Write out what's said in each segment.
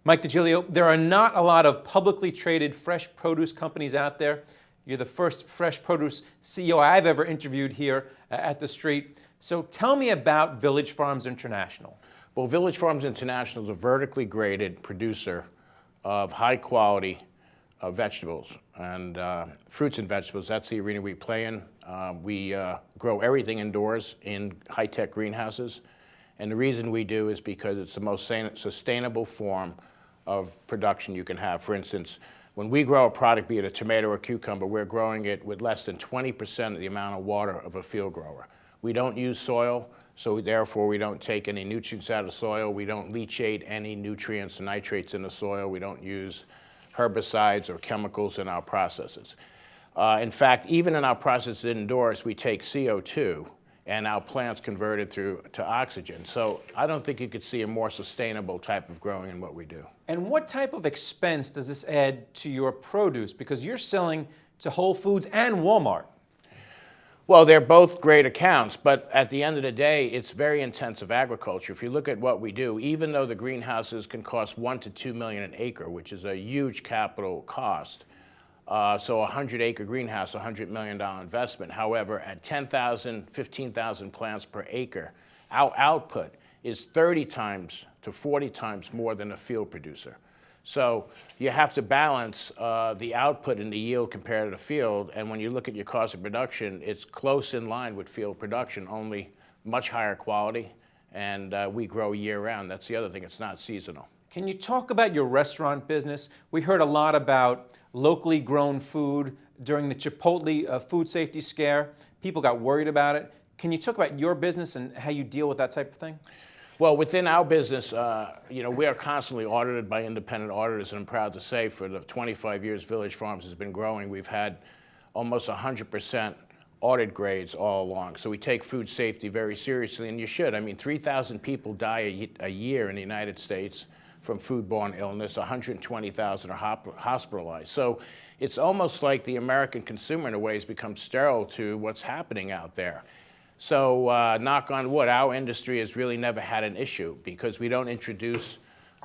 Mike DeGiglio, there are not a lot of publicly traded fresh produce companies out there. You're the first fresh produce CEO I've ever interviewed here at the street. So tell me about Village Farms International. Well, Village Farms International is a vertically graded producer of high quality vegetables and fruits and vegetables. That's the arena we play in. We grow everything indoors in high-tech greenhouses. And the reason we do is because it's the most sustainable form of production you can have. For instance, when we grow a product, be it a tomato or cucumber, we're growing it with less than 20% of the amount of water of a field grower. We don't use soil, so therefore we don't take any nutrients out of soil. We don't leachate any nutrients and nitrates in the soil. We don't use herbicides or chemicals in our processes. In fact, even in our processes indoors, we take CO2 and our plants convert it to oxygen. So I don't think you could see a more sustainable type of growing in what we do. And what type of expense does this add to your produce? Because you're selling to Whole Foods and Walmart. Well, they're both great accounts, but at the end of the day, it's very intensive agriculture. If you look at what we do, even though the greenhouses can cost $1 to $2 million an acre, which is a huge capital cost, so a 100-acre greenhouse, $100 million investment. However, at 10,000, 15,000 plants per acre, our output is 30 times to 40 times more than a field producer. So you have to balance the output and the yield compared to the field, and when you look at your cost of production, it's close in line with field production, only much higher quality, and we grow year-round. That's the other thing, it's not seasonal. Can you talk about your restaurant business? We heard a lot about locally grown food during the Chipotle food safety scare. People got worried about it. Can you talk about your business and how you deal with that type of thing? Well, within our business, we are constantly audited by independent auditors, and I'm proud to say for the 25 years Village Farms has been growing, we've had almost 100% audit grades all along. So we take food safety very seriously, and you should. I mean, 3,000 people die a year in the United States from foodborne illness, 120,000 are hospitalized. So it's almost like the American consumer in a way has become sterile to what's happening out there. So knock on wood, our industry has really never had an issue because we don't introduce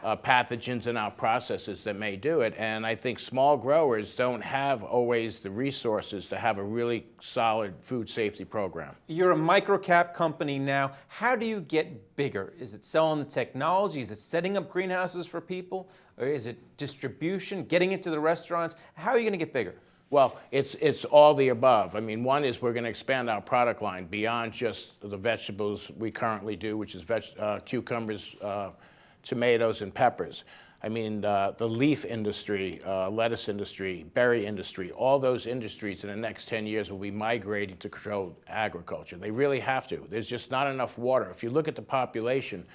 pathogens in our processes that may do it. And I think small growers don't have always the resources to have a really solid food safety program. You're a micro-cap company now. How do you get bigger? Is it selling the technology? Is it setting up greenhouses for people? Or is it distribution, getting into the restaurants? How are you going to get bigger? Well, it's all the above. I mean, one is we're going to expand our product line beyond just the vegetables we currently do, which is cucumbers, tomatoes, and peppers. I mean, the leaf industry, lettuce industry, berry industry, all those industries in the next 10 years will be migrating to controlled agriculture. They really have to. There's just not enough water. If you look at the population,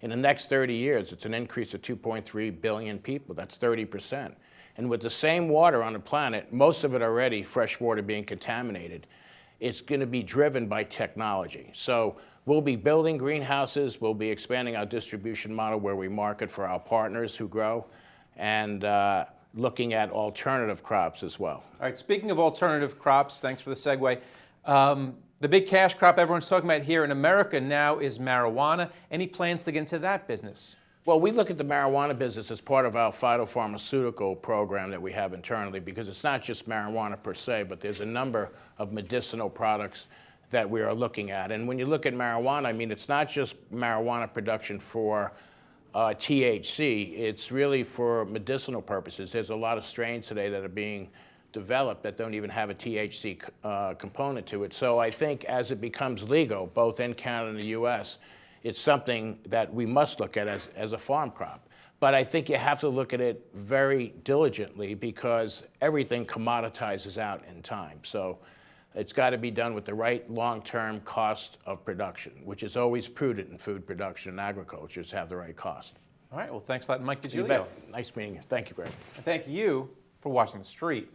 in the next 30 years, it's an increase of 2.3 billion people. That's 30%. And with the same water on the planet, most of it already fresh water being contaminated, it's going to be driven by technology. So we'll be building greenhouses, we'll be expanding our distribution model where we market for our partners who grow, and looking at alternative crops as well. All right, speaking of alternative crops, thanks for the segue. The big cash crop everyone's talking about here in America now is marijuana. Any plans to get into that business? Well, we look at the marijuana business as part of our phytopharmaceutical program that we have internally because it's not just marijuana per se, but there's a number of medicinal products that we are looking at. And when you look at marijuana, I mean, it's not just marijuana production for THC, it's really for medicinal purposes. There's a lot of strains today that are being developed that don't even have a THC component to it. So I think as it becomes legal, both in Canada and the US, it's something that we must look at as a farm crop. But I think you have to look at it very diligently because everything commoditizes out in time. So it's got to be done with the right long-term cost of production, which is always prudent in food production and agriculture, is to have the right cost. All right, well, thanks a lot, Mike DeGiligio. Nice meeting you. Thank you, Greg. And thank you for watching The Street.